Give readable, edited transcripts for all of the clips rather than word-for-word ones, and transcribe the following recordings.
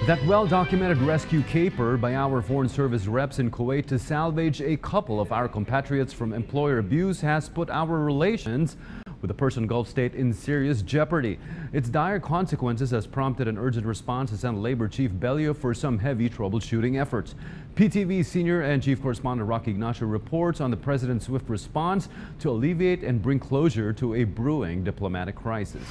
That well-documented rescue caper by our Foreign Service reps in Kuwait to salvage a couple of our compatriots from employer abuse has put our relations with the Persian Gulf state in serious jeopardy. Its dire consequences has prompted an urgent response to send Labor Chief Bello for some heavy troubleshooting efforts. PTV Senior and Chief Correspondent Rocky Ignacio reports on the President's swift response to alleviate and bring closure to a brewing diplomatic crisis.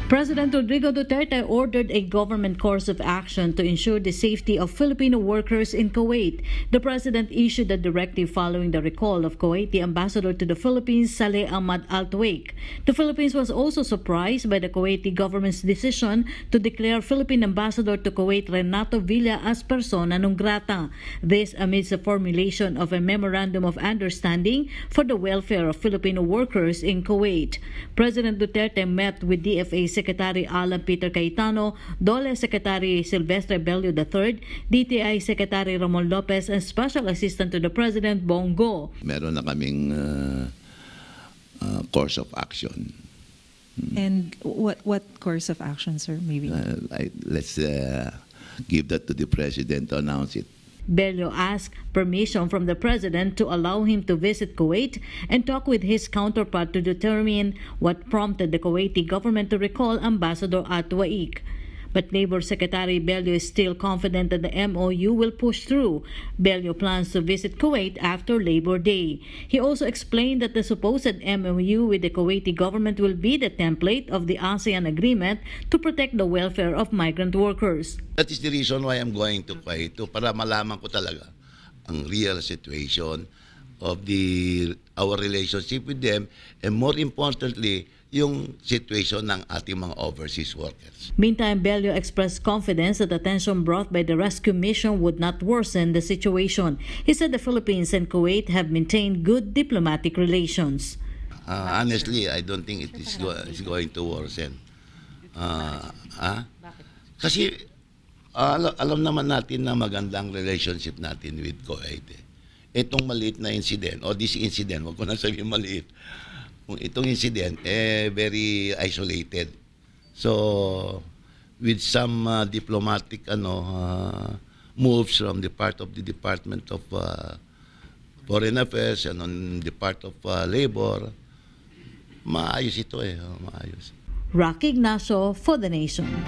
President Rodrigo Duterte ordered a government course of action to ensure the safety of Filipino workers in Kuwait. The president issued a directive following the recall of Kuwaiti ambassador to the Philippines, Saleh Ahmad Al Tuwaik. The Philippines was also surprised by the Kuwaiti government's decision to declare Philippine ambassador to Kuwait, Renato Villa, as persona non grata. This amidst the formulation of a memorandum of understanding for the welfare of Filipino workers in Kuwait. President Duterte met with DFA Secretary Alan Peter Cayetano, DOLE Secretary Silvestre Bello III, DTI Secretary Ramon Lopez, and Special Assistant to the President Bongo. Meron na kaming course of action. And what course of action, sir? Maybe let's give that to the President to announce it. Bello asked permission from the president to allow him to visit Kuwait and talk with his counterpart to determine what prompted the Kuwaiti government to recall Ambassador Al Tuwaik. But Labor Secretary Bello is still confident that the MOU will push through. Bello plans to visit Kuwait after Labor Day. He also explained that the supposed MOU with the Kuwaiti government will be the template of the ASEAN agreement to protect the welfare of migrant workers. That is the reason why I'm going to Kuwait, para malaman ko talaga ang real situation of our relationship with them, and more importantly, yung situation ng ating mga overseas workers. Meantime, Bello expressed confidence that the tension brought by the rescue mission would not worsen the situation. He said the Philippines and Kuwait have maintained good diplomatic relations. Honestly, I don't think it is going to worsen. Kasi alam naman natin na magandang relationship natin with Kuwait. Itong maliit na incident, o this incident, wag ko na sabihin maliit, itong incident, very isolated. So, with some diplomatic moves from the part of the Department of Foreign Affairs and on the part of Labor, maayos ito maayos. Rocky Ignacio for The Nation.